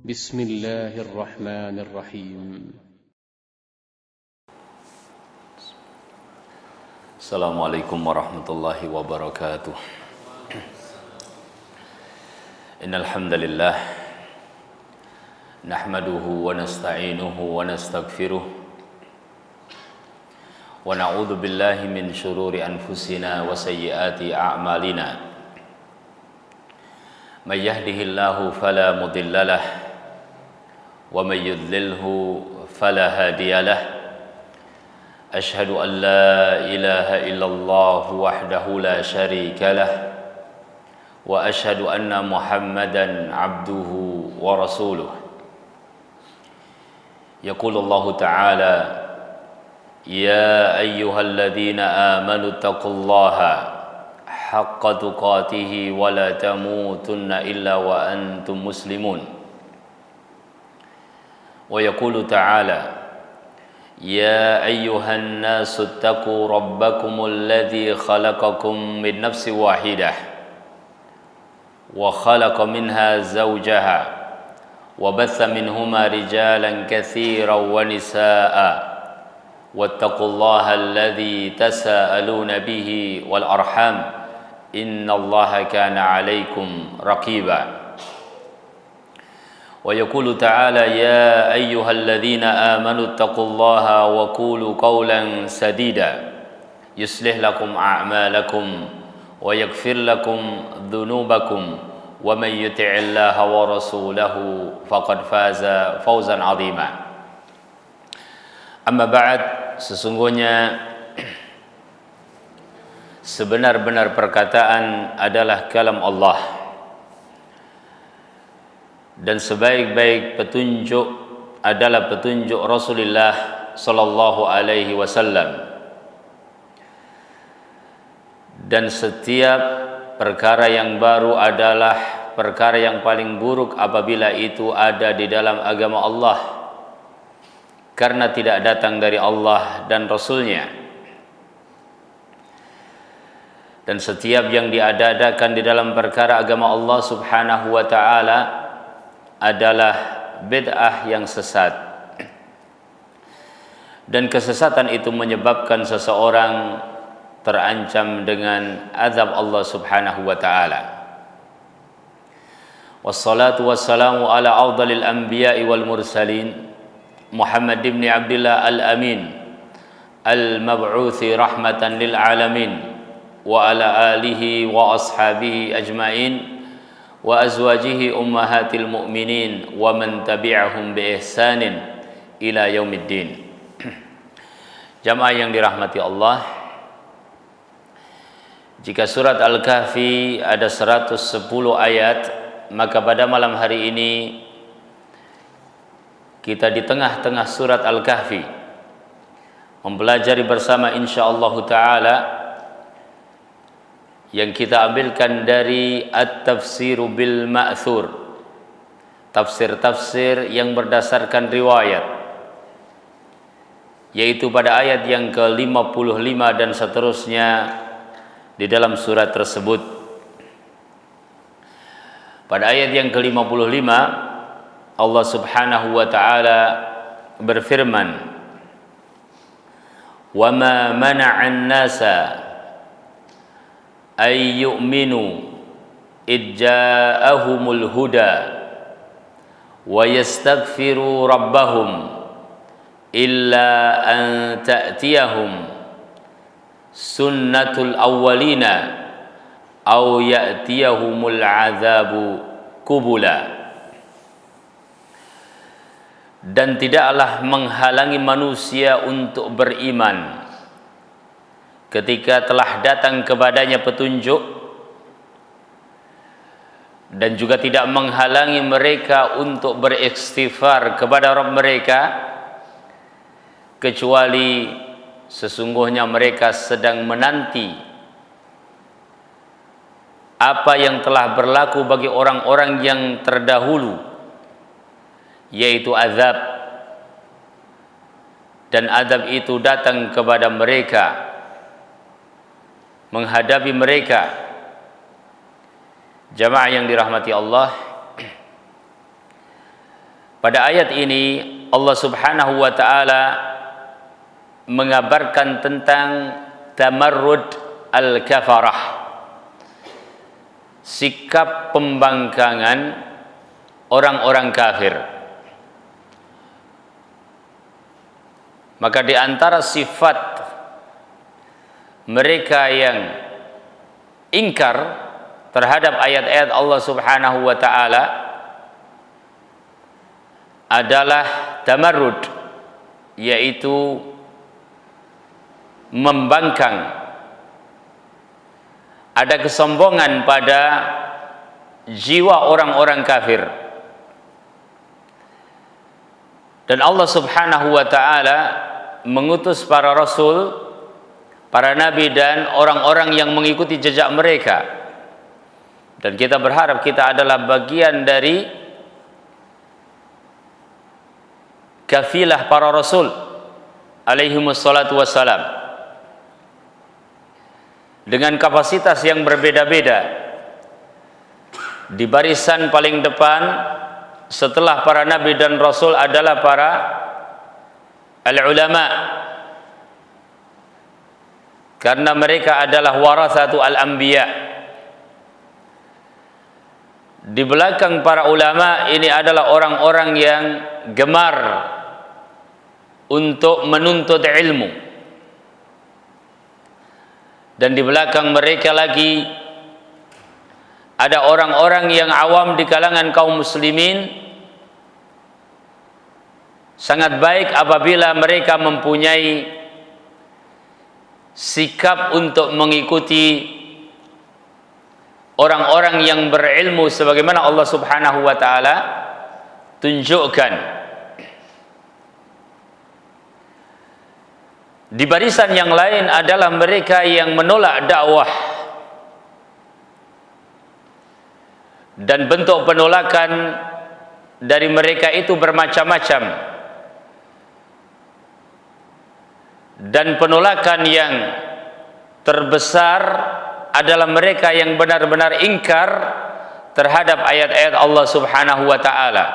بسم الله الرحمن الرحيم. Assalamualaikum warahmatullahi wabarakatuh. Innal hamdalillah nahmaduhu wa nasta'inuhu wa nastaghfiruh wa na'udzu billahi min shururi anfusina wa sayyiati a'malina. May yahdihillahu fala mudilla lahu wa may yudlilhu fala hadiya lahu. أشهد أن لا إله إلا الله وحده لا شريك له وأشهد أن محمدا عبده ورسوله. يقول الله تعالى: يا أيها الذين آمنوا اتقوا الله حق تقاته ولا تموتن إلا وأنتم مسلمون. ويقول تعالى: يا أيها الناس اتقوا ربكم الذي خلقكم من نفس واحدة وخلق منها زوجها وبث منهما رجالا كثيرا ونساء واتقوا الله الذي تساءلون به والأرحام إن الله كان عليكم رقيبا. ويقول تعالى: يا أيها الذين آمنوا اتقوا الله وقولوا قولا سديدا يصلح لكم أعمالكم ويغفر لكم ذنوبكم ومن يطع الله ورسوله فقد فاز فوزا عظيما. Amma ba'd, sesungguhnya sebenar-benar perkataan adalah kalam Allah, dan sebaik-baik petunjuk adalah petunjuk Rasulullah sallallahu alaihi wasallam. Dan setiap perkara yang baru adalah perkara yang paling buruk apabila itu ada di dalam agama Allah, karena tidak datang dari Allah dan Rasulnya. Dan setiap yang diada-adakan di dalam perkara agama Allah subhanahu wa ta'ala adalah bid'ah yang sesat, dan kesesatan itu menyebabkan seseorang terancam dengan azab Allah subhanahu wa ta'ala. Wassalatu wassalamu ala afdalil anbiya'i wal mursalin Muhammad ibn Abdullah al-Amin al-mab'uthi rahmatan lil alamin wa ala alihi wa ashabihi ajma'in wa azwajihi ummahatil mu'minin wa man tabi'ahum bi ihsanin ila yaumiddin. Jamaah yang dirahmati Allah, jika surat Al-Kahfi ada 110 ayat, maka pada malam hari ini kita di tengah-tengah surat Al-Kahfi mempelajari bersama insyaallah taala yang kita ambilkan dari At-Tafsiru bil Ma'thur, tafsir-tafsir yang berdasarkan riwayat, yaitu pada ayat yang ke-55 dan seterusnya di dalam surat tersebut. Pada ayat yang ke-55 Allah subhanahu wa ta'ala berfirman: "Wa ma mana'an nasa ay yu'minu id ja'ahumul huda wa yastaghfiru rabbahum illa an ta'tiyahum sunnatul awwalina aw ya'tiyahumul azabu kubula." Dan tidaklah menghalangi manusia untuk beriman ketika telah datang kepadanya petunjuk, dan juga tidak menghalangi mereka untuk beristighfar kepada Rabb mereka, kecuali sesungguhnya mereka sedang menanti apa yang telah berlaku bagi orang-orang yang terdahulu, yaitu azab, dan azab itu datang kepada mereka, menghadapi mereka. Jamaah yang dirahmati Allah, Pada ayat ini Allah Subhanahu wa taala mengabarkan tentang tamarrud al-kafarah, sikap pembangkangan orang-orang kafir. Maka di antara sifat mereka yang ingkar terhadap ayat-ayat Allah Subhanahu wa taala adalah tamarrud, yaitu membangkang, ada kesombongan pada jiwa orang-orang kafir. Dan Allah Subhanahu wa taala mengutus para rasul, para nabi dan orang-orang yang mengikuti jejak mereka. Dan kita berharap kita adalah bagian dari kafilah para rasul alaihimus salatu wassalam, dengan kapasitas yang berbeda-beda. Di barisan paling depan setelah para nabi dan rasul adalah para al-ulama, karena mereka adalah warathatu al-anbiya. Di belakang para ulama ini adalah orang-orang yang gemar untuk menuntut ilmu. Dan di belakang mereka lagi ada orang-orang yang awam di kalangan kaum muslimin. Sangat baik apabila mereka mempunyai sikap untuk mengikuti orang-orang yang berilmu sebagaimana Allah Subhanahu wa taala tunjukkan. Di barisan yang lain adalah mereka yang menolak dakwah, dan bentuk penolakan dari mereka itu bermacam-macam. Dan penolakan yang terbesar adalah mereka yang benar-benar ingkar terhadap ayat-ayat Allah Subhanahu wa taala.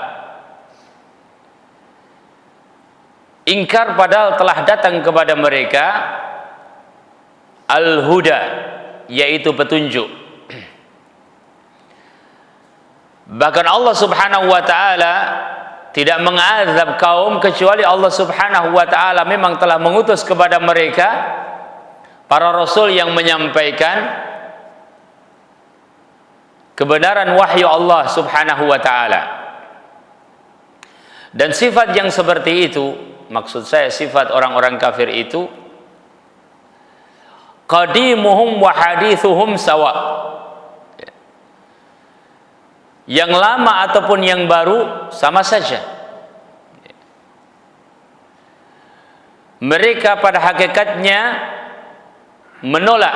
Ingkar padahal telah datang kepada mereka al-huda, yaitu petunjuk. Bahkan Allah Subhanahu wa taala tidak mengazab kaum kecuali Allah Subhanahu wa taala memang telah mengutus kepada mereka para rasul yang menyampaikan kebenaran wahyu Allah Subhanahu wa taala. Dan sifat yang seperti itu, maksud saya sifat orang-orang kafir itu, qadimuhum wa hadithuhum sawa. Yang lama ataupun yang baru sama saja. Mereka pada hakikatnya menolak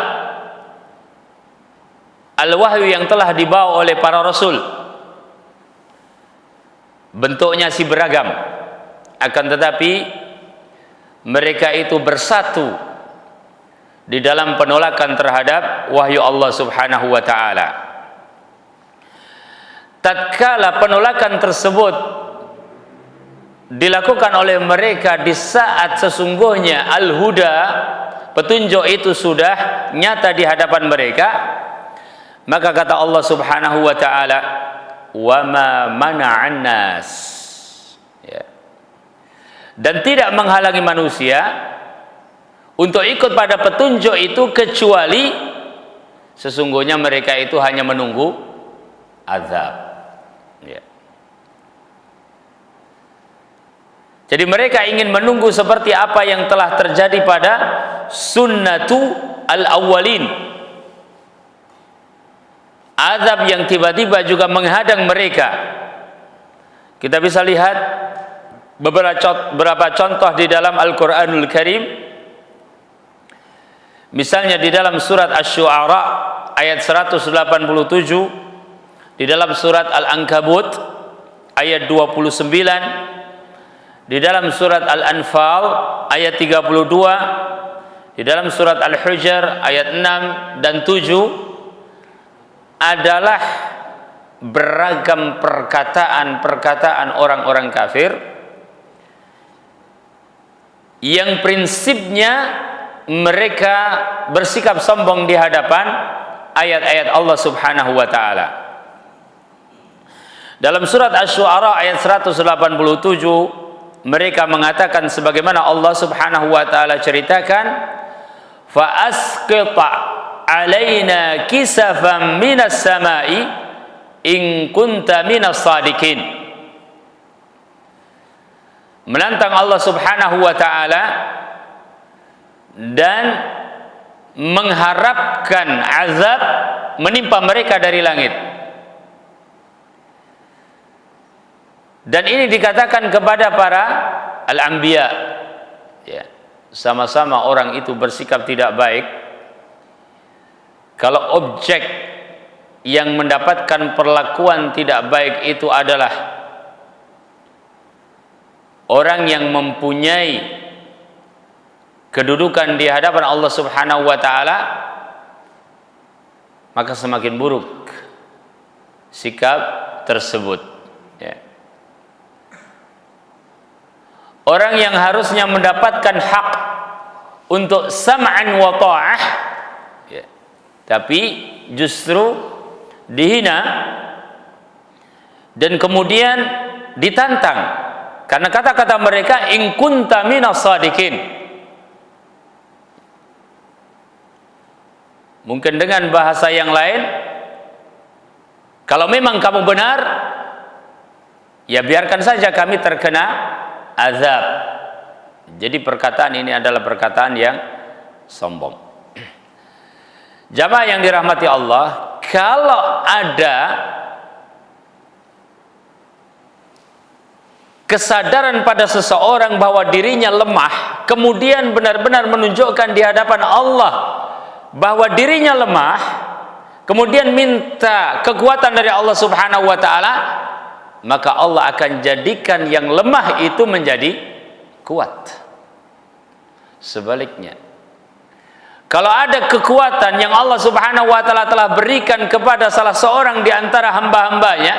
al-wahyu yang telah dibawa oleh para rasul. Bentuknya sih beragam, akan tetapi mereka itu bersatu di dalam penolakan terhadap wahyu Allah Subhanahu wa taala. Tatkala penolakan tersebut dilakukan oleh mereka di saat sesungguhnya al-huda, petunjuk itu sudah nyata di hadapan mereka, maka kata Allah Subhanahu wa taala, wa ma mana'an nas, ya. Dan tidak menghalangi manusia untuk ikut pada petunjuk itu kecuali sesungguhnya mereka itu hanya menunggu azab, ya. Jadi mereka ingin menunggu seperti apa yang telah terjadi pada sunnatu al-awwalin, azab yang tiba-tiba juga menghadang mereka. Kita bisa lihat beberapa contoh di dalam Al-Quranul Karim. Misalnya di dalam surat Asy-Syu'ara ayat 187, di dalam surat Al-Ankabut ayat 29, di dalam surat Al-Anfal ayat 32, di dalam surat Al-Hujr ayat 6 dan 7 adalah beragam perkataan orang-orang kafir yang prinsipnya mereka bersikap sombong di hadapan ayat-ayat Allah Subhanahu wa taala. Dalam surat Asy-Syu'ara ayat 187 mereka mengatakan sebagaimana Allah Subhanahu wa taala ceritakan, fa asqita alaina kisafan minas sama'i in kunta minas sadiqin. Menantang Allah Subhanahu wa taala dan mengharapkan azab menimpa mereka dari langit. Dan ini dikatakan kepada para al-anbiya, ya, sama-sama orang itu bersikap tidak baik. Kalau objek yang mendapatkan perlakuan tidak baik itu adalah orang yang mempunyai kedudukan di hadapan Allah Subhanahu wa taala, maka semakin buruk sikap tersebut, ya. Orang yang harusnya mendapatkan hak untuk sam'an wa ta'ah, ya, tapi justru dihina dan kemudian ditantang karena kata-kata mereka in kunta minas shadiqin. Mungkin dengan bahasa yang lain, kalau memang kamu benar, ya biarkan saja kami terkena azab. Jadi perkataan ini adalah perkataan yang sombong. Jamaah yang dirahmati Allah, kalau ada kesadaran pada seseorang bahwa dirinya lemah, kemudian benar-benar menunjukkan di hadapan Allah bahwa dirinya lemah, kemudian minta kekuatan dari Allah Subhanahu wa taala, maka Allah akan jadikan yang lemah itu menjadi kuat. Sebaliknya, kalau ada kekuatan yang Allah Subhanahu wa taala telah berikan kepada salah seorang di antara hamba-hambanya,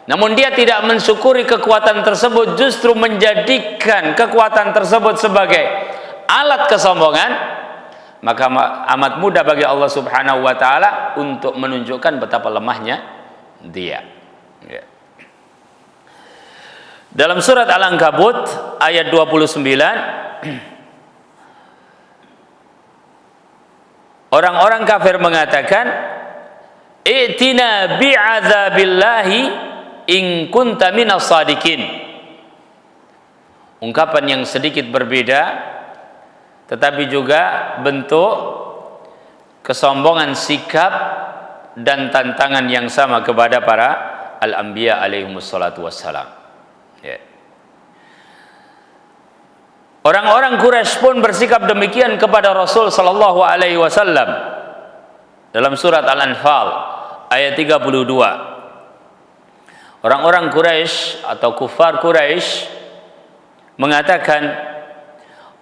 namun dia tidak mensyukuri kekuatan tersebut, justru menjadikan kekuatan tersebut sebagai alat kesombongan, maka amat mudah bagi Allah Subhanahu wa taala untuk menunjukkan betapa lemahnya dia, ya. Dalam surat Al-Ankabut ayat 29, orang-orang kafir mengatakan, "I'tina bi'adzabillahi in kunta minas shadiqin." Ungkapan yang sedikit berbeda, tetapi juga bentuk kesombongan sikap dan tantangan yang sama kepada para al-anbiya alaihimussalatu wassalam, ya. Orang-orang Quraisy pun bersikap demikian kepada Rasul sallallahu alaihi wasallam. Dalam surat Al-Anfal ayat 32, orang-orang Quraisy atau kufar Quraisy mengatakan,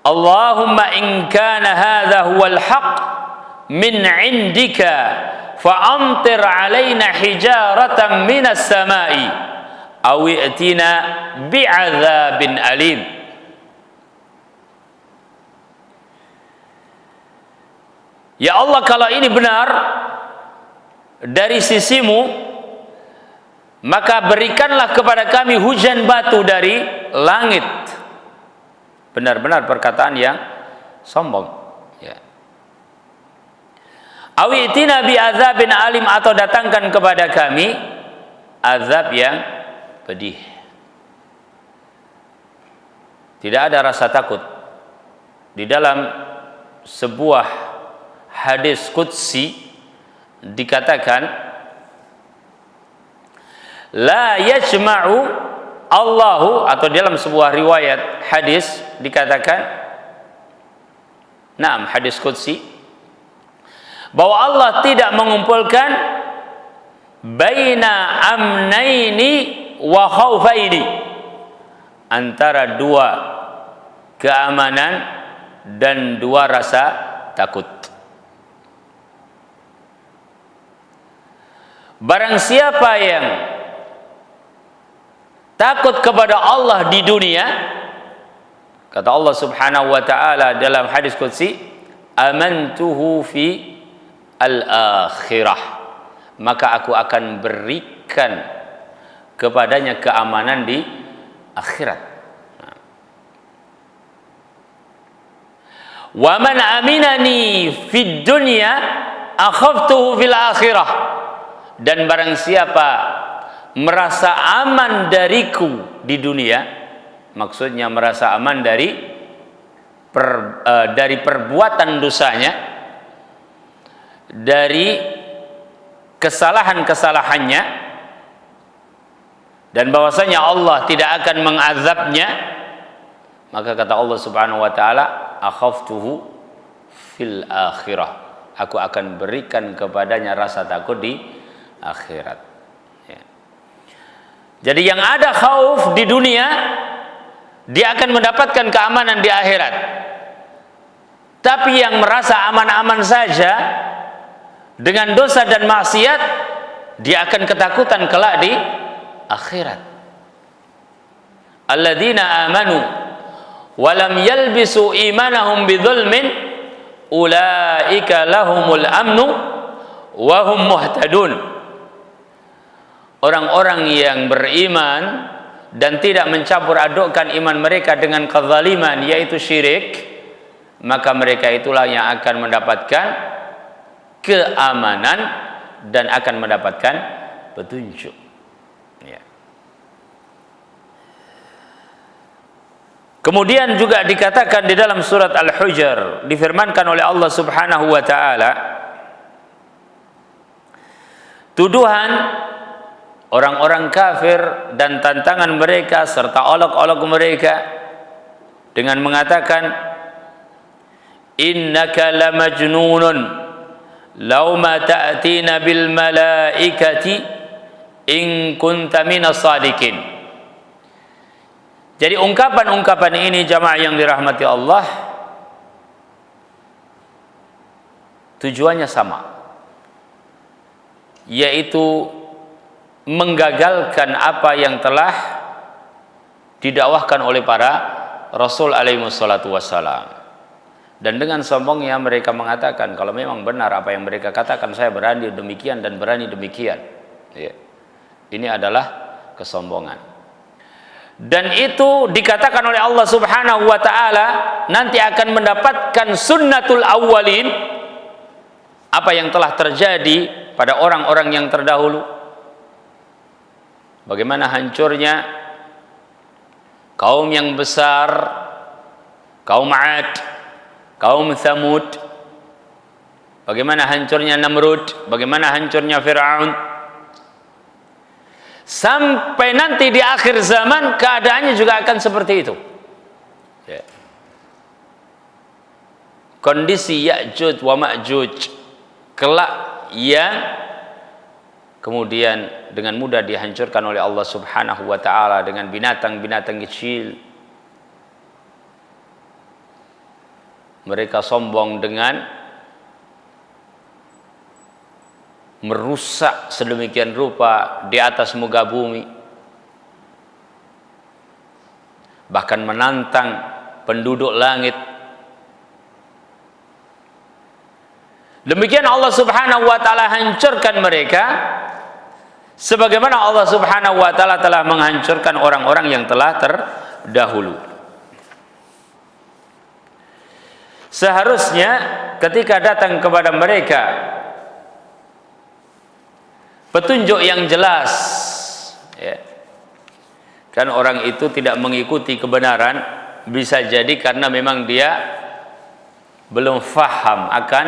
Allahumma in kana hadha huwal haq min indika fa'amtir alaina hijaratan minas sama'i aw i'tina bi'adzabin alim. Ya Allah, kalau ini benar dari sisimu, maka berikanlah kepada kami hujan batu dari langit. Benar-benar perkataan yang sombong, ya. Awitina bi azabin alim, atau datangkan kepada kami azab yang pedih. Tidak ada rasa takut di dalam sebuah hadis qudsi. Dikatakan, la yajma'u Allahu, atau dalam sebuah riwayat hadis dikatakan, naam, hadis qudsi, bahwa Allah tidak mengumpulkan baina amnaini wa khaufaini, antara dua keamanan dan dua rasa takut. barang siapa yang takut kepada Allah di dunia, kata Allah Subhanahu wa taala dalam hadis qudsi, amantuhu fi al-akhirah, maka aku akan berikan kepadanya keamanan di akhirat. Wa man aminani fid dunya akhaftuhu fil akhirah, dan barang siapa merasa aman dariku di dunia, maksudnya merasa aman dari perbuatan dosanya, dari kesalahan-kesalahannya, dan bahwasanya Allah tidak akan mengazabnya, maka kata Allah Subhanahu wa taala, akhaftuhu fil akhirah, aku akan berikan kepadanya rasa takut di akhirat. Ya. Jadi yang ada khauf di dunia, dia akan mendapatkan keamanan di akhirat. Tapi yang merasa aman-aman saja dengan dosa dan maksiat, dia akan ketakutan kelak di akhirat. Alladzina amanu wa lam yalbisu imanahum bidzulmin ulaika lahumul amnu wa hum muhtadun. Orang-orang yang beriman dan tidak mencampur adukkan iman mereka dengan kezaliman, yaitu syirik, maka mereka itulah yang akan mendapatkan keamanan dan akan mendapatkan petunjuk. Ya. Kemudian juga dikatakan di dalam surat Al-Hujr, difirmankan oleh Allah Subhanahu wa taala, tuduhan orang-orang kafir dan tantangan mereka serta olok-olok mereka dengan mengatakan, innaka lamajnunun law ma ta'tina bil malaikati in kunta minas sadiqin. Jadi ungkapan-ungkapan ini jamaah yang dirahmati Allah, tujuannya sama, yaitu menggagalkan apa yang telah didakwahkan oleh para Rasul alaihi wassalatu wassalam. Dan dengan sombongnya mereka mengatakan, kalau memang benar apa yang mereka katakan, saya berani demikian dan berani demikian. Ya. Ini adalah kesombongan. Dan itu dikatakan oleh Allah Subhanahu wa taala nanti akan mendapatkan sunnatul awwalin, apa yang telah terjadi pada orang-orang yang terdahulu. Bagaimana hancurnya kaum yang besar, kaum 'Ad, kaum Tsamud, bagaimana hancurnya Namrud, bagaimana hancurnya Fir'aun. Sampai nanti di akhir zaman keadaannya juga akan seperti itu. Ya. Kondisi Ya'juj wa Ma'juj kelak yang kemudian dengan mudah dihancurkan oleh Allah Subhanahu wa taala dengan binatang-binatang kecil. Mereka sombong dengan merusak sedemikian rupa di atas muka bumi, bahkan menantang penduduk langit. Demikian Allah Subhanahu wa taala hancurkan mereka, sebagaimana Allah Subhanahu wa taala telah menghancurkan orang-orang yang telah terdahulu. Seharusnya ketika datang kepada mereka petunjuk yang jelas, ya, kan orang itu tidak mengikuti kebenaran, bisa jadi karena memang dia belum faham akan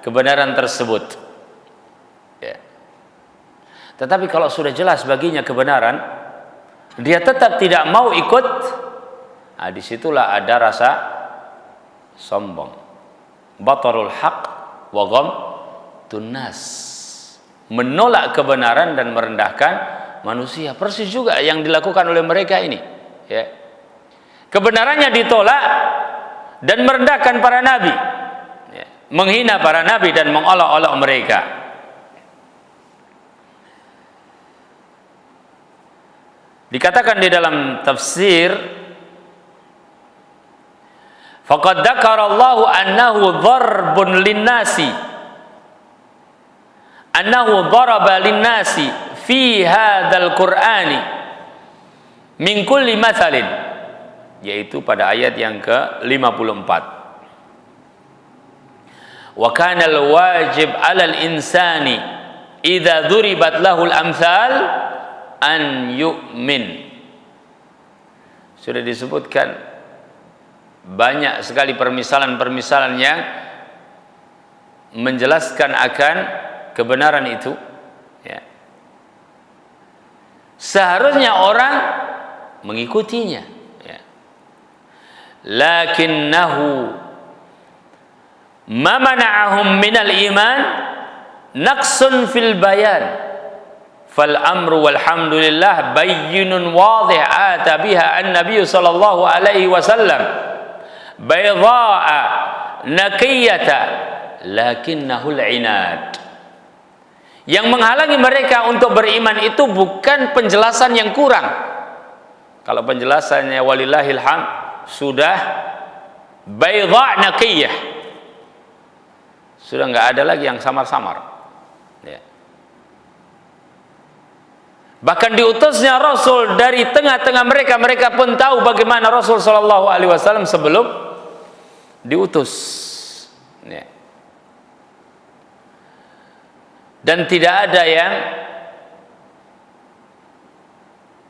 kebenaran tersebut, ya. Tetapi kalau sudah jelas baginya kebenaran, dia tetap tidak mau ikut, nah, disitulah ada rasa sombong, batarul haq wa ghamtun nas, menolak kebenaran dan merendahkan manusia. Persis juga yang dilakukan oleh mereka ini, ya. Kebenarannya ditolak dan merendahkan para nabi, ya. Menghina para nabi dan mengolok-olok mereka. Dikatakan di dalam tafsir, faqad dzakarallahu annahu dharbun linnasi, annahu daraba linnasi fi hadzal qur'ani min kulli mathalin, yaitu pada ayat yang ke-54. Wa kana al-wajib 'alal insani idza duribat lahul amsal an yu'min. Sudah disebutkan banyak sekali permisalan-permisalan yang menjelaskan akan kebenaran itu, ya. Seharusnya orang mengikutinya, ya. Lakinnahu ma mana'ahum minal iman naqsun fil bayan fal amru walhamdulillah bayyinun wadih ata biha an-nabiy sallallahu alaihi wasallam baydha'a naqiyata lakinnahul inad. Yang menghalangi mereka untuk beriman itu bukan penjelasan yang kurang. Kalau penjelasannya walillahil hamd sudah baydha' naqiyah, sudah nggak ada lagi yang samar-samar, ya. Bahkan diutusnya Rasul dari tengah-tengah mereka, mereka pun tahu bagaimana Rasul Shallallahu Alaihi Wasallam sebelum diutus, ya. Dan tidak ada yang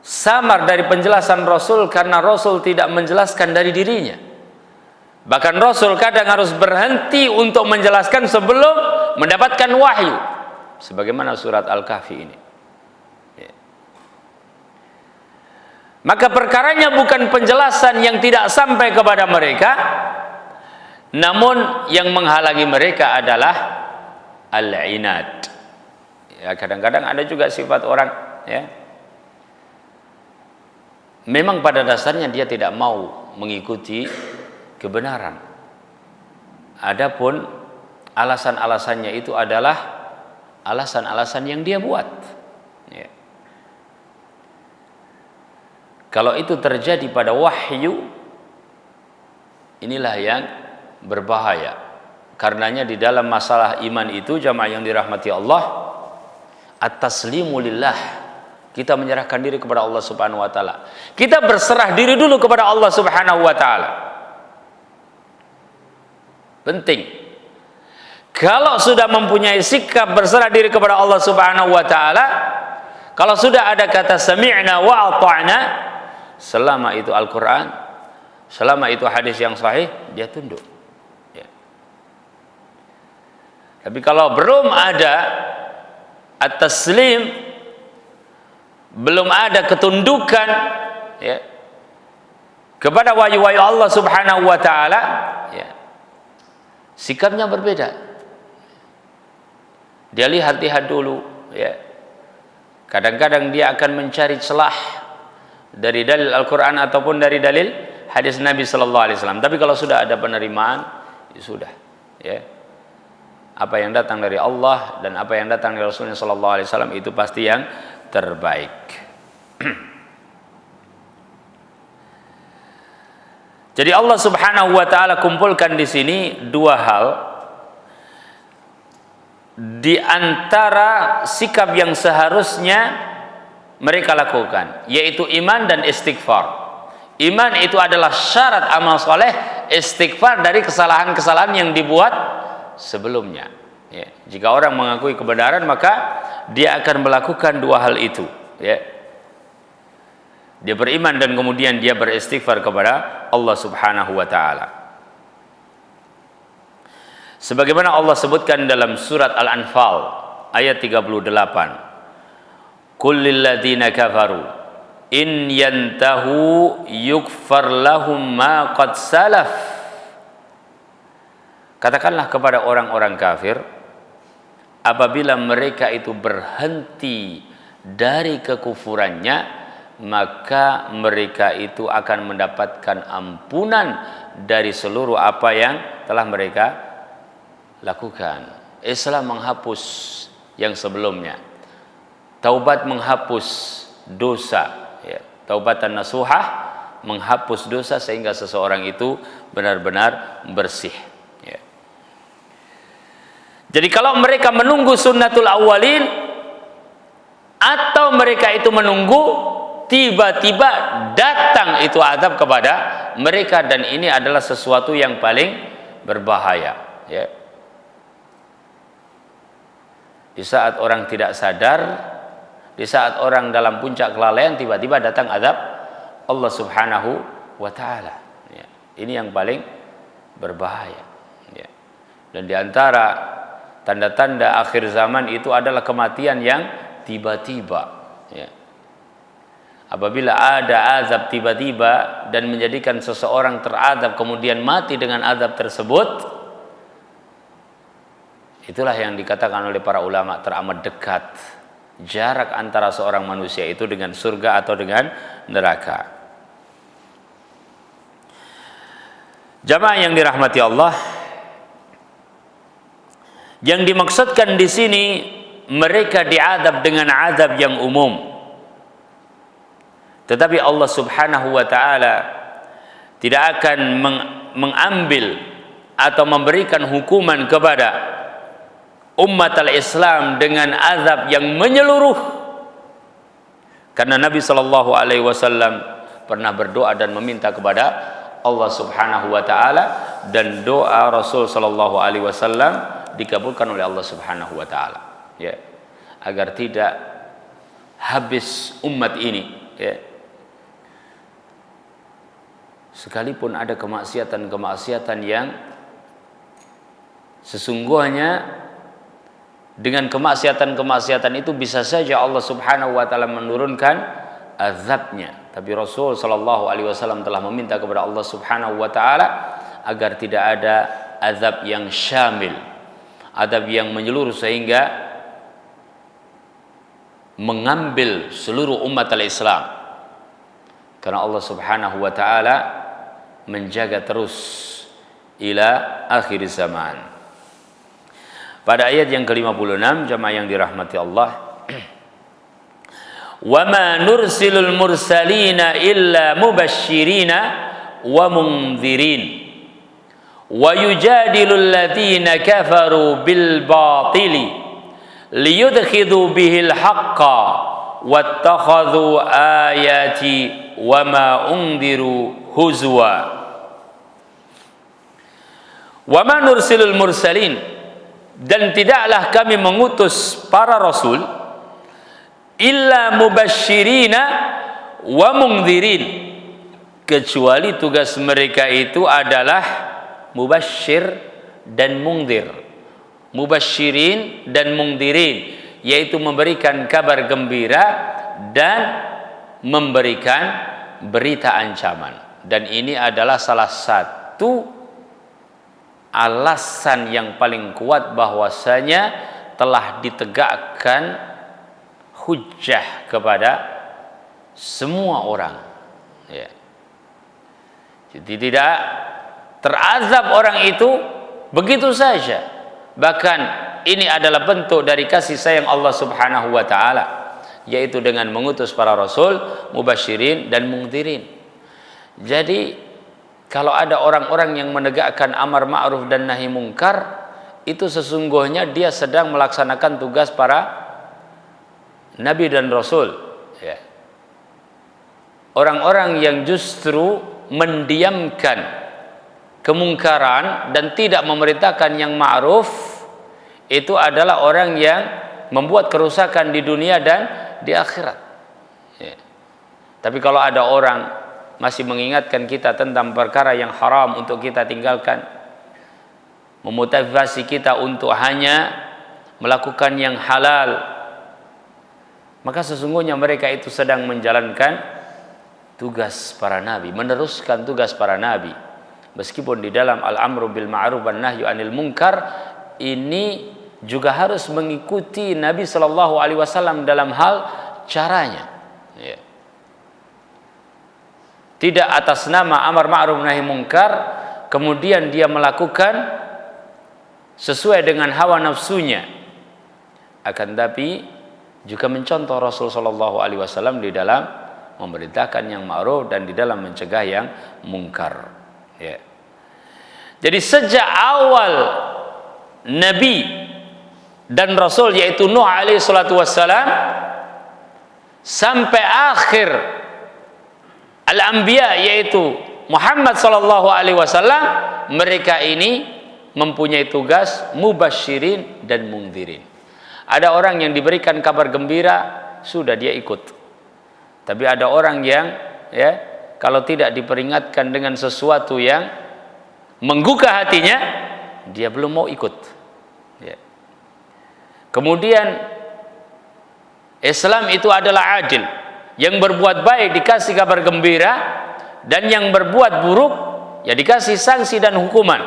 samar dari penjelasan Rasul karena Rasul tidak menjelaskan dari dirinya. Bahkan Rasul kadang harus berhenti untuk menjelaskan sebelum mendapatkan wahyu, sebagaimana surat Al-Kahfi ini, ya. Maka perkaranya bukan penjelasan yang tidak sampai kepada mereka, namun yang menghalangi mereka adalah al-inad. Ya, kadang-kadang ada juga sifat orang, ya, memang pada dasarnya dia tidak mau mengikuti kebenaran. Adapun alasan-alasannya itu adalah alasan-alasan yang dia buat, ya. Kalau itu terjadi pada wahyu, inilah yang berbahaya. Karenanya di dalam masalah iman itu, jamaah yang dirahmati Allah, at-taslimu lillah, kita menyerahkan diri kepada Allah Subhanahu wa taala. Kita berserah diri dulu kepada Allah Subhanahu wa taala. Penting. Kalau sudah mempunyai sikap berserah diri kepada Allah Subhanahu wa taala, kalau sudah ada kata sami'na wa ata'na, selama itu Al-Qur'an, selama itu hadis yang sahih, dia tunduk, ya. Tapi kalau belum ada at-taslim, belum ada ketundukan, ya, kepada wahyu-wahyu Allah Subhanahu wa taala, ya, sikapnya berbeda. Dia lihat-lihat dulu, ya. Kadang-kadang dia akan mencari celah dari dalil Al-Qur'an ataupun dari dalil hadis Nabi sallallahu alaihi wasallam. Tapi kalau sudah ada penerimaan, ya sudah, ya. Apa yang datang dari Allah dan apa yang datang dari Rasulullah sallallahu alaihi wasallam itu pasti yang terbaik. Jadi Allah Subhanahu wa taala kumpulkan di sini dua hal di antara sikap yang seharusnya mereka lakukan, yaitu iman dan istighfar. Iman itu adalah syarat amal soleh, istighfar dari kesalahan-kesalahan yang dibuat sebelumnya, ya. Jika orang mengakui kebenaran, maka dia akan melakukan dua hal itu, ya. Dia beriman dan kemudian dia beristighfar kepada Allah Subhanahu wa taala. Sebagaimana Allah sebutkan dalam surat Al-Anfal ayat 38, qul lil ladzina kafaru in yantahu yukfar lahum ma qad salaf. Katakanlah kepada orang-orang kafir, apabila mereka itu berhenti dari kekufurannya, maka mereka itu akan mendapatkan ampunan dari seluruh apa yang telah mereka lakukan. Islam menghapus yang sebelumnya, taubat menghapus dosa, ya. taubatan nasuhah, menghapus dosa sehingga seseorang itu benar-benar bersih. Ya. Jadi kalau mereka menunggu sunnatul awwalin, atau mereka itu menunggu tiba-tiba datang itu azab kepada mereka, dan ini adalah sesuatu yang paling berbahaya. Ya. Di saat orang tidak sadar, di saat orang dalam puncak kelalaian, tiba-tiba datang azab Allah Subhanahu wa ta'ala. Ya. Ini yang paling berbahaya. Ya. Dan di antara tanda-tanda akhir zaman itu adalah kematian yang tiba-tiba. Ya. Apabila ada azab tiba-tiba dan menjadikan seseorang terazab kemudian mati dengan azab tersebut, itulah yang dikatakan oleh para ulama teramat dekat jarak antara seorang manusia itu dengan surga atau dengan neraka. Jamaah yang dirahmati Allah, yang dimaksudkan di sini mereka diazab dengan azab yang umum. Tetapi Allah Subhanahu wa ta'ala tidak akan mengambil atau memberikan hukuman kepada umat al-Islam dengan azab yang menyeluruh, karena Nabi Shallallahu Alaihi Wasallam pernah berdoa dan meminta kepada Allah Subhanahu Wa Taala, dan doa Rasul Shallallahu Alaihi Wasallam dikabulkan oleh Allah Subhanahu Wa Taala. Ya, agar tidak habis umat ini. Ya. Sekalipun ada kemaksiatan-kemaksiatan yang sesungguhnya dengan kemaksiatan-kemaksiatan itu bisa saja Allah Subhanahu wa ta'ala menurunkan azabnya, tapi Rasul sallallahu alaihi wasallam telah meminta kepada Allah Subhanahu wa ta'ala agar tidak ada azab yang syamil, azab yang menyeluruh sehingga mengambil seluruh umat al-Islam, karena Allah Subhanahu wa ta'ala menjaga terus ila akhir zaman. Pada ayat yang ke-56, jamaah yang dirahmati Allah, wa ma nursilul mursalina illa mubashshirina wa mundzirin wa yujadilul ladzina kafaru bil batili liyudkhidhu bihil haqqa wattakhadhu ayati wa ma undziru huzwa. Wa ma nursilul mursalin, dan tidaklah kami mengutus para rasul illa mubashshirina wa mundzirin, kecuali tugas mereka itu adalah mubashshir dan mungdzir. Mubashshirin dan mungdzirin, yaitu memberikan kabar gembira dan memberikan berita ancaman. Dan ini adalah salah satu alasan yang paling kuat bahwasanya telah ditegakkan hujjah kepada semua orang. Ya. Jadi tidak terazab orang itu begitu saja. Bahkan ini adalah bentuk dari kasih sayang Allah Subhanahu wa ta'ala, yaitu dengan mengutus para rasul mubasyirin dan mungdzirin. Jadi kalau ada orang-orang yang menegakkan amar ma'ruf dan nahi mungkar, itu sesungguhnya dia sedang melaksanakan tugas para nabi dan rasul. Ya. Orang-orang yang justru mendiamkan kemungkaran dan tidak memerintahkan yang ma'ruf, itu adalah orang yang membuat kerusakan di dunia dan di akhirat. Ya. Tapi kalau ada orang masih mengingatkan kita tentang perkara yang haram untuk kita tinggalkan, memotivasi kita untuk hanya melakukan yang halal, maka sesungguhnya mereka itu sedang menjalankan tugas para nabi, meneruskan tugas para nabi. Meskipun di dalam al-amru bil ma'ruf wan nahyu 'anil munkar ini juga harus mengikuti Nabi sallallahu alaihi wasallam dalam hal caranya. Ya. Tidak atas nama amar ma'ruf nahi mungkar kemudian dia melakukan sesuai dengan hawa nafsunya, akan tapi juga mencontoh Rasul sallallahu alaihi wasallam di dalam memerintahkan yang ma'ruf dan di dalam mencegah yang mungkar. Ya. Jadi sejak awal Nabi dan Rasul yaitu Nuh alaihi salatu wassalam sampai akhir al-anbiya yaitu Muhammad sallallahu alaihi wasallam, mereka ini mempunyai tugas mubasyirin dan mungdzirin. Ada orang yang diberikan kabar gembira, sudah dia ikut. Tapi ada orang yang kalau tidak diperingatkan dengan sesuatu yang menggugah hatinya, dia belum mau ikut. Ya. Kemudian Islam itu adalah adil. Yang berbuat baik dikasih kabar gembira, dan yang berbuat buruk ya dikasih sanksi dan hukuman.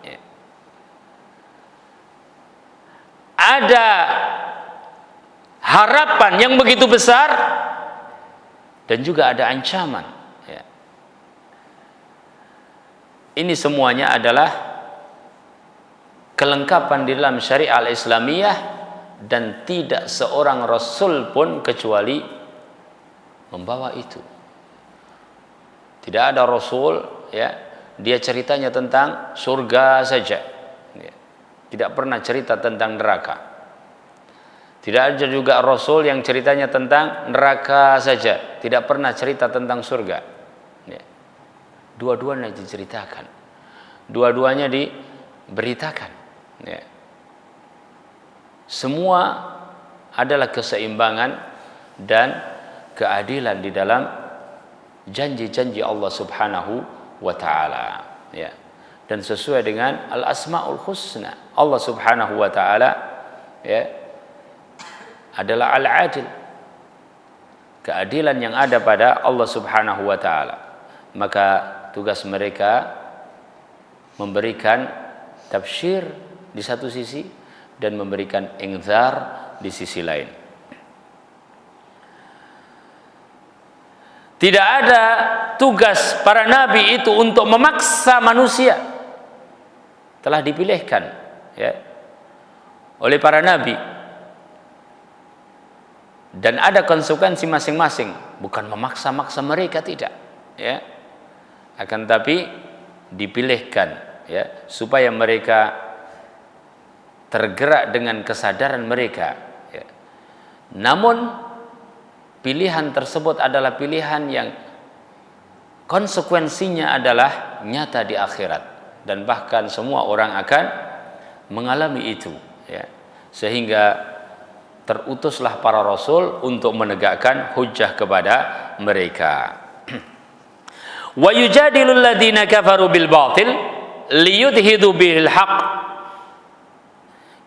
Ya. Ada harapan yang begitu besar dan juga ada ancaman. Ya. Ini semuanya adalah kelengkapan di dalam syariat al-Islamiyah, dan tidak seorang rasul pun kecuali membawa itu. Tidak ada rasul dia ceritanya tentang surga saja, tidak pernah cerita tentang neraka. Tidak ada juga rasul yang ceritanya tentang neraka saja, tidak pernah cerita tentang surga. Dua-duanya diceritakan, dua-duanya diberitakan. Semua adalah keseimbangan dan keadilan di dalam janji-janji Allah Subhanahu wa taala, ya. Dan sesuai dengan al-asmaul husna, Allah Subhanahu wa taala adalah al-adil. Keadilan yang ada pada Allah Subhanahu wa taala. Maka tugas mereka memberikan tafsir di satu sisi dan memberikan inzar di sisi lain. Tidak ada tugas para nabi itu untuk memaksa manusia. Telah dipilihkan oleh para nabi, dan ada konsekuensi masing-masing. Bukan memaksa-maksa mereka, tidak, akan tapi dipilihkan supaya mereka tergerak dengan kesadaran mereka. Namun pilihan tersebut adalah pilihan yang konsekuensinya adalah nyata di akhirat, dan bahkan semua orang akan mengalami itu, sehingga terutuslah para rasul untuk menegakkan hujjah kepada mereka. Wa yujadilul ladzina kafaru bil batil liyudhidu bil haqq.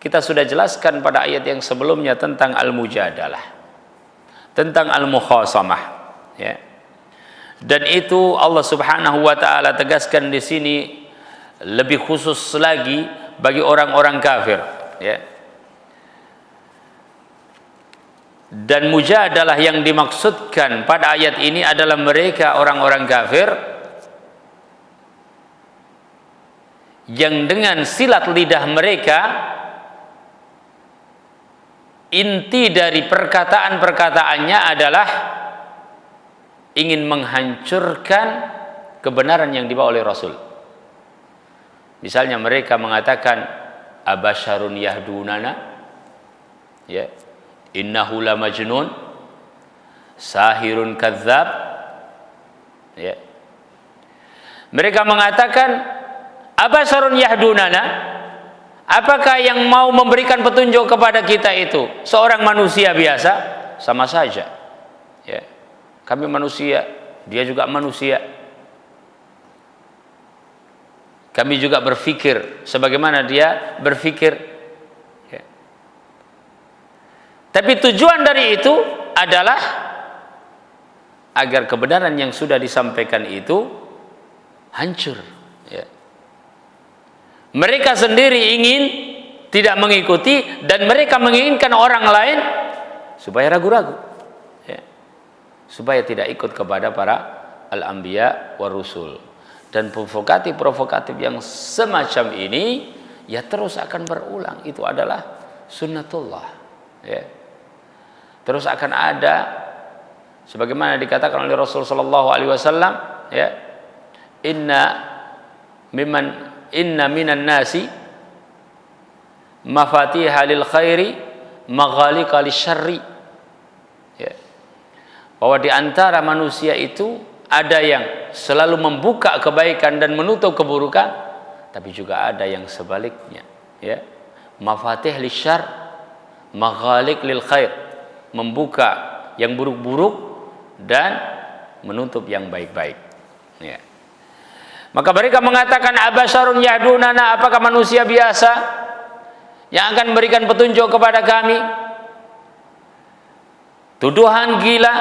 Kita sudah jelaskan pada ayat yang sebelumnya tentang al-mujadalah, tentang al-mukhasamah, Dan itu Allah Subhanahu wa taala tegaskan di sini lebih khusus lagi bagi orang-orang kafir, Dan mujadalah yang dimaksudkan pada ayat ini adalah mereka orang-orang kafir yang dengan silat lidah mereka, inti dari perkataan-perkataannya adalah ingin menghancurkan kebenaran yang dibawa oleh Rasul. Misalnya mereka mengatakan abasyarun yahdunana, innahu la majnun, sahirun kadzab, Mereka mengatakan abasyarun yahdunana, apakah yang mau memberikan petunjuk kepada kita itu seorang manusia biasa? Sama saja, kami manusia, dia juga manusia. Kami juga berpikir sebagaimana dia berpikir. Tapi tujuan dari itu adalah agar kebenaran yang sudah disampaikan itu hancur. Mereka sendiri ingin tidak mengikuti, dan mereka menginginkan orang lain supaya ragu-ragu, supaya tidak ikut kepada para al-anbiya wa rusul. Dan provokatif yang semacam ini terus akan berulang. Itu adalah sunnatullah, terus akan ada Sebagaimana dikatakan oleh Rasul sallallahu alaihi wasallam, ya, inna minan nasi mafatiha lil khairi maghaliqa lisyarri. Ya. Bahwa di antara manusia itu ada yang selalu membuka kebaikan dan menutup keburukan, tapi juga ada yang sebaliknya, ya. Mafatih lisyarr, maghaliq lil khair, membuka yang buruk-buruk dan menutup yang baik-baik, ya. Maka mereka mengatakan, abasyarun yahdunana, apakah manusia biasa yang akan memberikan petunjuk kepada kami? Tuduhan gila,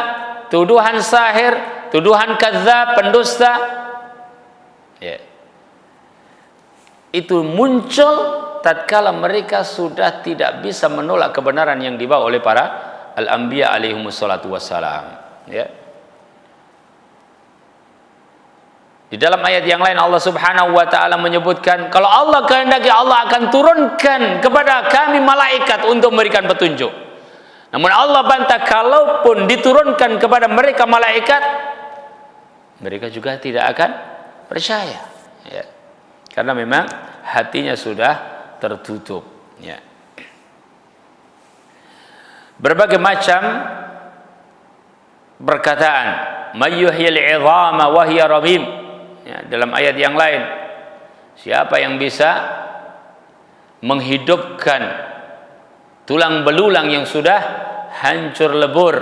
tuduhan sahir, tuduhan kadzdzab, pendusta, ya. Itu muncul tatkala mereka sudah tidak bisa menolak kebenaran yang dibawa oleh para al-anbiya alaihimussalatu wassalam, ya. Di dalam ayat yang lain Allah Subhanahu wa taala menyebutkan, kalau Allah kehendaki, Allah akan turunkan kepada kami malaikat untuk memberikan petunjuk. Namun Allah bantah, kalaupun diturunkan kepada mereka malaikat, mereka juga tidak akan percaya, ya. Karena memang hatinya sudah tertutup, ya. Berbagai macam perkataan, mayyuhyil 'idhama wa hiya ramim, ya, dalam ayat yang lain, siapa yang bisa menghidupkan tulang belulang yang sudah hancur lebur,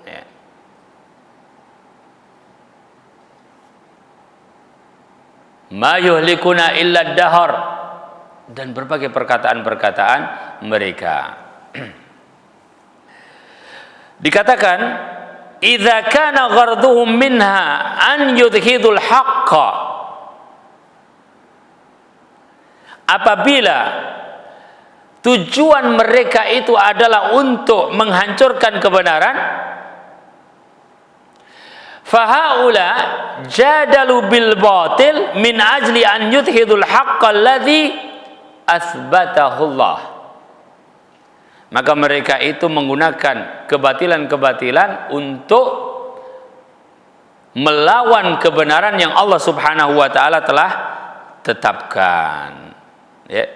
ya. Ma yuhlikuna illa dahar, dan berbagai perkataan-perkataan mereka. Dikatakan, idza kana gharduhum minha an yudhidul haqqa, apabila tujuan mereka itu adalah untuk menghancurkan kebenaran, fahaula jadalu bil batil min ajli an yudhidul haqqa alladhi athbatahu Allah. Maka mereka itu menggunakan kebatilan-kebatilan untuk melawan kebenaran yang Allah Subhanahu wa taala telah tetapkan, ya.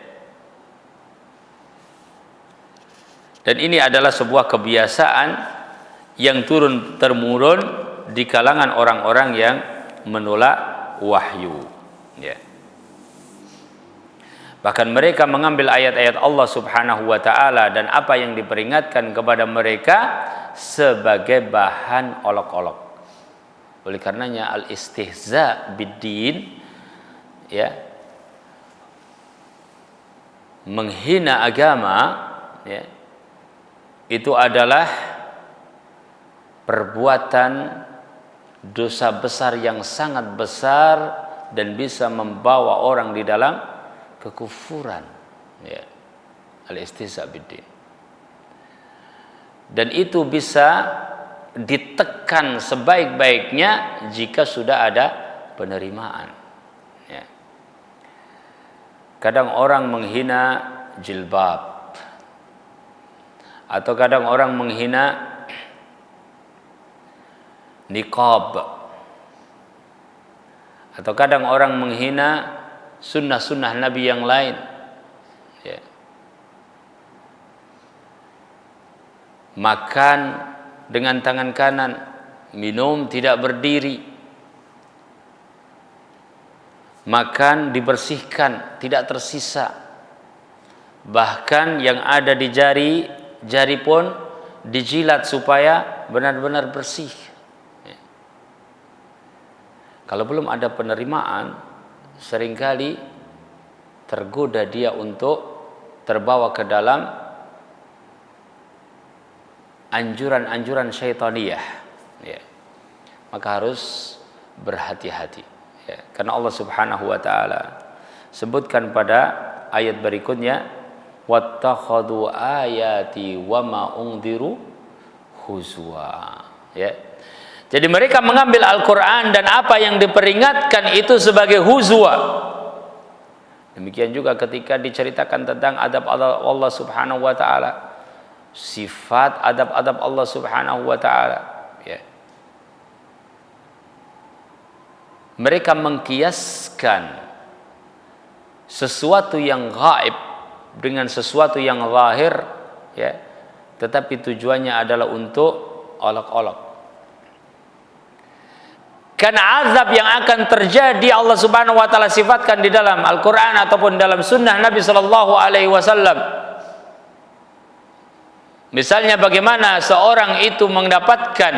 Dan ini adalah sebuah kebiasaan yang turun temurun di kalangan orang-orang yang menolak wahyu, ya. Bahkan mereka mengambil ayat-ayat Allah Subhanahu wa taala dan apa yang diperingatkan kepada mereka sebagai bahan olok-olok. Oleh karenanya al-istihza biddin, ya, menghina agama, ya, itu adalah perbuatan dosa besar yang sangat besar dan bisa membawa orang di dalam kekufuran, ya, al-istihza biddin. Dan itu bisa ditekan sebaik-baiknya jika sudah ada penerimaan, ya. Kadang orang menghina jilbab, atau kadang orang menghina niqab, atau kadang orang menghina sunnah-sunnah Nabi yang lain, ya. Makan dengan tangan kanan, minum tidak berdiri, makan dibersihkan, tidak tersisa, bahkan yang ada di jari pun dijilat supaya benar-benar bersih, ya. Kalau belum ada penerimaan, seringkali tergoda dia untuk terbawa ke dalam anjuran-anjuran syaitaniyah, ya. Maka harus berhati-hati, ya. Karena Allah Subhanahu wa taala sebutkan pada ayat berikutnya, wattakhadhu ayati wama ungdiru huzwa, ya. Jadi mereka mengambil Al-Quran dan apa yang diperingatkan itu sebagai huzwa. Demikian juga ketika diceritakan tentang adab-adab Allah Subhanahu wa taala, sifat adab-adab Allah Subhanahu wa taala, ya. mereka mengkiaskan sesuatu yang gaib dengan sesuatu yang zahir, ya, tetapi tujuannya adalah untuk olok-olok. Karena azab yang akan terjadi Allah Subhanahu wa taala sifatkan di dalam Al-Qur'an ataupun dalam sunnah Nabi sallallahu alaihi wasallam. Misalnya bagaimana seorang itu mendapatkan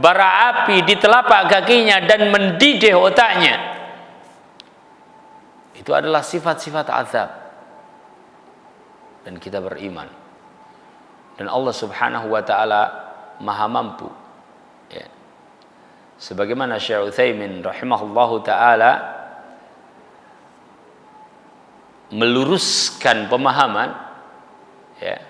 bara api di telapak kakinya dan mendidih otaknya. Itu adalah sifat-sifat azab. Dan kita beriman. Dan Allah Subhanahu wa taala Maha mampu. Ya. Sebagaimana Syekh Utsaimin rahimahullahu taala meluruskan pemahaman, ya,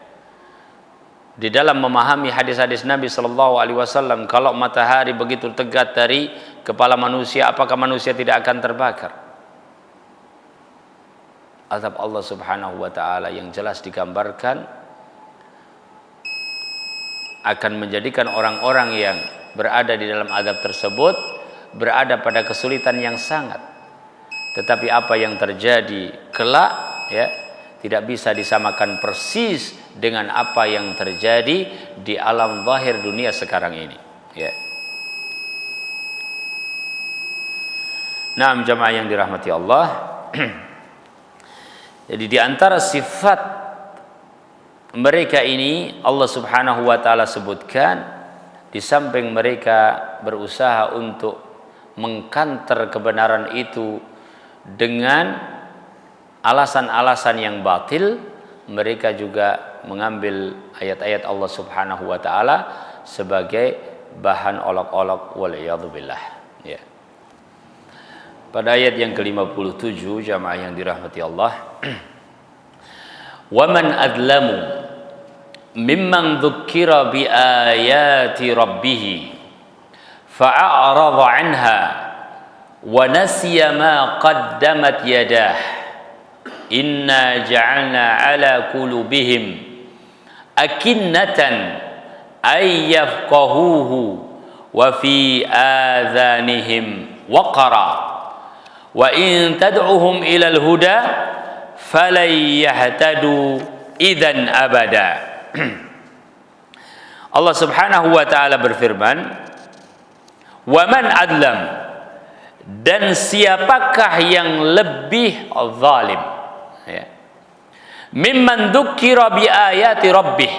di dalam memahami hadis-hadis Nabi sallallahu alaihi wasallam, kalau matahari begitu tegak dari kepala manusia, apakah manusia tidak akan terbakar? Azab Allah Subhanahu wa taala yang jelas digambarkan akan menjadikan orang-orang yang berada di dalam azab tersebut berada pada kesulitan yang sangat. Tetapi apa yang terjadi kelak, ya, tidak bisa disamakan persis dengan apa yang terjadi di alam zahir dunia sekarang ini, ya. Naam jamaah yang dirahmati Allah. Jadi di antara sifat mereka ini Allah Subhanahu wa taala sebutkan, di samping mereka berusaha untuk mengkanter kebenaran itu dengan alasan-alasan yang batil, mereka juga mengambil ayat-ayat Allah Subhanahu wa taala sebagai bahan olok-olok, waliyadzubillah, ya. Pada ayat yang ke-57 jamaah yang dirahmati Allah, wa man adlamu mimman dzukkira bi ayati rabbih fa'arada 'anha wa nasiya ma qaddamat yadah inna ja'alna 'ala qulubihim akinnatan ay yafqahuhu wa fi adhanihim waqara wa in tad'uhum ila al-huda falan yahtadu idzan abada. Allah Subhanahu wa taala berfirman, wa man adlam, dan siapakah yang lebih zalim, ya, mimman dzukira bi ayati rabbih,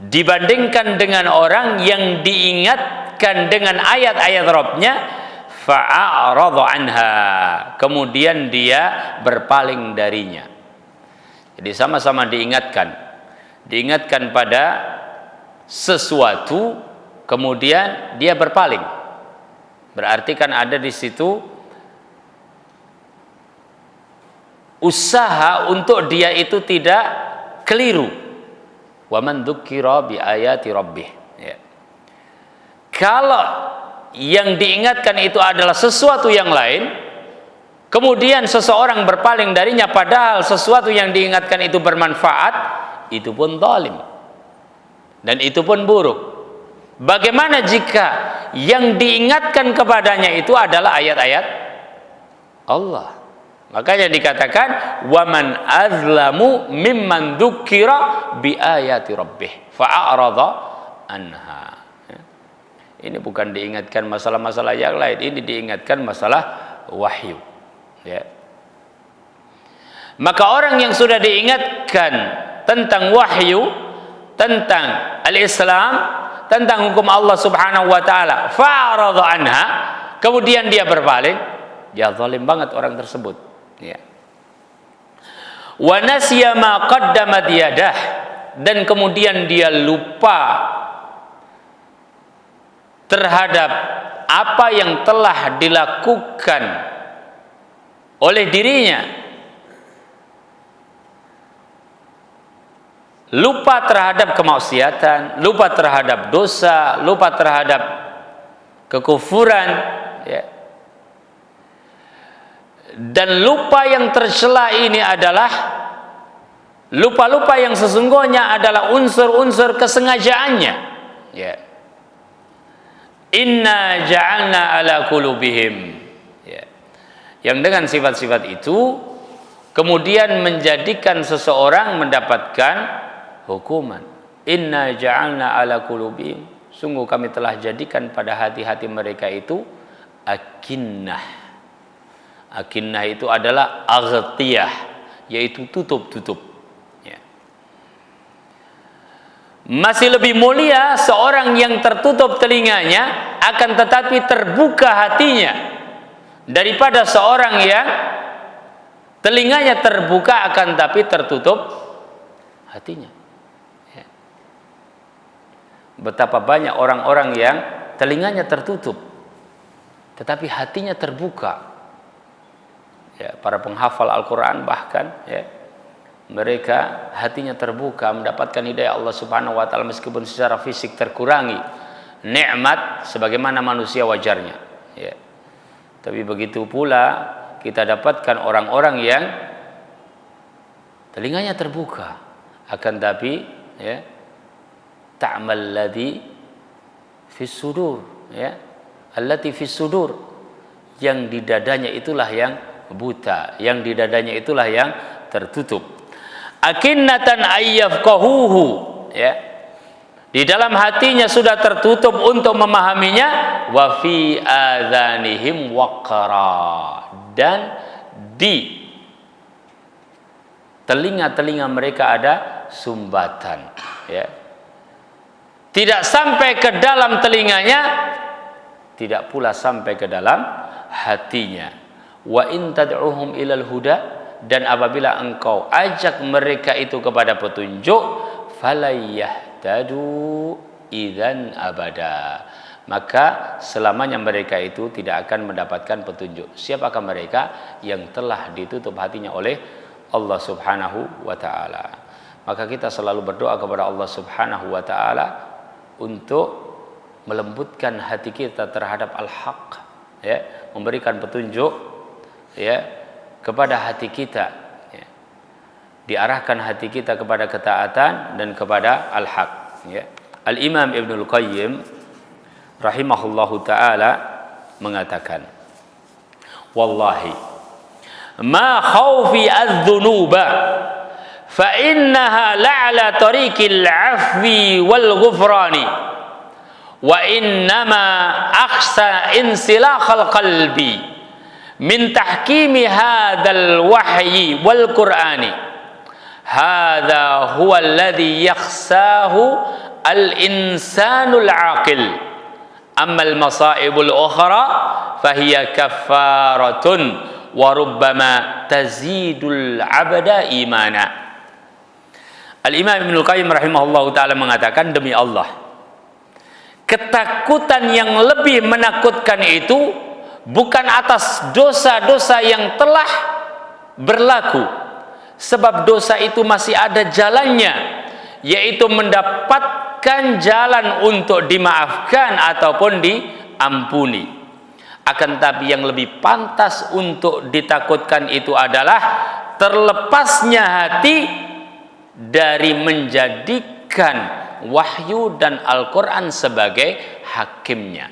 dibandingkan dengan orang yang diingatkan dengan ayat-ayat Rabbnya, fa'arada anha, kemudian dia berpaling darinya. Jadi sama-sama diingatkan pada sesuatu, kemudian dia berpaling. Berarti kan ada di situ usaha untuk dia itu tidak keliru. Wa man dzukira bi ayati rabbih, ya. Kalau yang diingatkan itu adalah sesuatu yang lain, kemudian seseorang berpaling darinya padahal sesuatu yang diingatkan itu bermanfaat, itu pun zalim dan itu pun buruk. Bagaimana jika yang diingatkan kepadanya itu adalah ayat-ayat Allah? Makanya dikatakan wa man azlamu mimman dzukira bi ayati rabbih fa'arada anha. Ini bukan diingatkan masalah-masalah yang lain, ini diingatkan masalah wahyu, ya. Maka orang yang sudah diingatkan tentang wahyu, tentang al-Islam, tentang hukum Allah Subhanahu wa taala, fa'arada anha, kemudian dia berpaling, ya zalim banget orang tersebut, ya. Wa nasiya ma qaddamat yadah, dan kemudian dia lupa terhadap apa yang telah dilakukan oleh dirinya, lupa terhadap kemaksiatan, lupa terhadap dosa, lupa terhadap kekufuran, ya. Dan lupa yang tercela ini adalah lupa-lupa yang sesungguhnya adalah unsur-unsur kesengajaannya, ya. Inna ja'alna ala qulubihim. Ya. Yang dengan sifat-sifat itu kemudian menjadikan seseorang mendapatkan hukuman. Inna ja'alna ala qulubihim. Sungguh kami telah jadikan pada hati-hati mereka itu akinnah. Akinnah itu adalah aghtiyah, yaitu tutup-tutup. Ya. Masih lebih mulia seorang yang tertutup telinganya akan tetapi terbuka hatinya daripada seorang yang telinganya terbuka akan tapi tertutup hatinya. Ya. Betapa banyak orang-orang yang telinganya tertutup tetapi hatinya terbuka. Ya, para penghafal Al-Quran bahkan ya, mereka hatinya terbuka mendapatkan hidayah Allah Subhanahu wa taala meskipun secara fisik terkurangi nikmat sebagaimana manusia wajarnya ya. Tapi begitu pula kita dapatkan orang-orang yang telinganya terbuka akan tapi ya, ta'mal ladzi fis sudur ya, allati fis sudur, yang di dadanya itulah yang buta, yang di dadanya itulah yang tertutup. Akinnatan ayyafqahuhu ya, di dalam hatinya sudah tertutup untuk memahaminya. Wa fi adzanihim waqara, dan di telinga-telinga mereka ada sumbatan ya. Tidak sampai ke dalam telinganya, tidak pula sampai ke dalam hatinya. Wa in tad'uhum ilal huda, dan apabila engkau ajak mereka itu kepada petunjuk, falayahtadu idzan abada, maka selamanya mereka itu tidak akan mendapatkan petunjuk. Siapakah mereka? Yang telah ditutup hatinya oleh Allah Subhanahu wa taala. Maka kita selalu berdoa kepada Allah Subhanahu wa taala untuk melembutkan hati kita terhadap al-haq ya, memberikan petunjuk ya kepada hati kita ya. Diarahkan hati kita kepada ketaatan dan kepada al-haq ya. Al-Imam Ibnul Qayyim rahimahullahu taala mengatakan, wallahi ma khawfi adz-dzunuba fa innaha la'ala tariqil 'afwi wal ghufrani wa innama akhsa insilakhal qalbi min tahkimi hadzal wahyi wal qur'ani. Hadza huwa alladhi yakhsahu al insanul aqil. Amma al masaibul ukhra fahiya kaffaratun wa rubbama tazidul abda imana. Al-Imam Ibnul Qayyim rahimahullahu taala mengatakan, demi Allah, ketakutan yang lebih menakutkan itu bukan atas dosa-dosa yang telah berlaku, sebab dosa itu masih ada jalannya, yaitu mendapatkan jalan untuk dimaafkan ataupun diampuni. Akan tapi yang lebih pantas untuk ditakutkan itu adalah terlepasnya hati dari menjadikan wahyu dan Al-Quran sebagai hakimnya.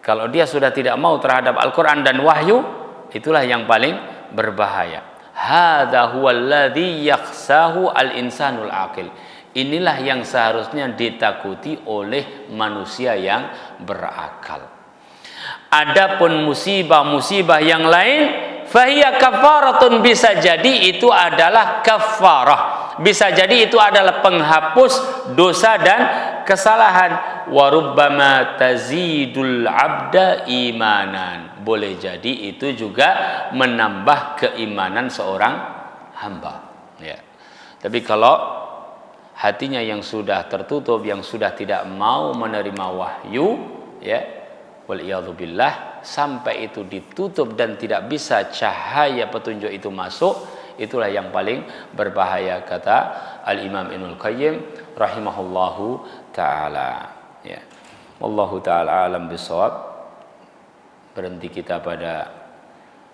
Kalau dia sudah tidak mau terhadap Al-Quran dan wahyu, itulah yang paling berbahaya. Hadza huwallazi yakhsahu al-insanul aqil. Inilah yang seharusnya ditakuti oleh manusia yang berakal. Adapun musibah-musibah yang lain, fahiya kafaratun, bisa jadi itu adalah kafarah, bisa jadi itu adalah penghapus dosa dan kesalahan. Warubbama tazidul abda imanan, boleh jadi itu juga menambah keimanan seorang hamba ya. Tapi kalau hatinya yang sudah tertutup, yang sudah tidak mau menerima wahyu ya, waliyadzubillah, sampai itu ditutup dan tidak bisa cahaya petunjuk itu masuk, itulah yang paling berbahaya, kata Al-Imam Ibnul Qayyim rahimahullahu ta'ala ya. Wallahu ta'ala alam bisawab. Berhenti kita pada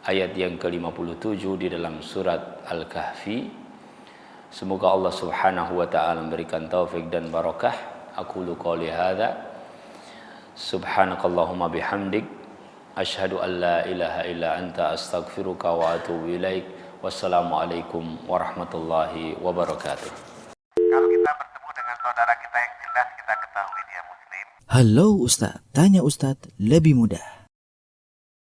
ayat yang ke-57 di dalam surat Al-Kahfi. Semoga Allah Subhanahu wa ta'ala memberikan taufik dan barakah. Aqulu qouli hadza Subhanakallahumma bihamdik asyhadu an la ilaha illa anta astaghfiruka wa atubu ilaik. Wassalamualaikum warahmatullahi wabarakatuh. Kalau kita bertemu dengan saudara kita yang jelas kita ketahui dia muslim. Halo Ustadz, tanya Ustadz lebih mudah.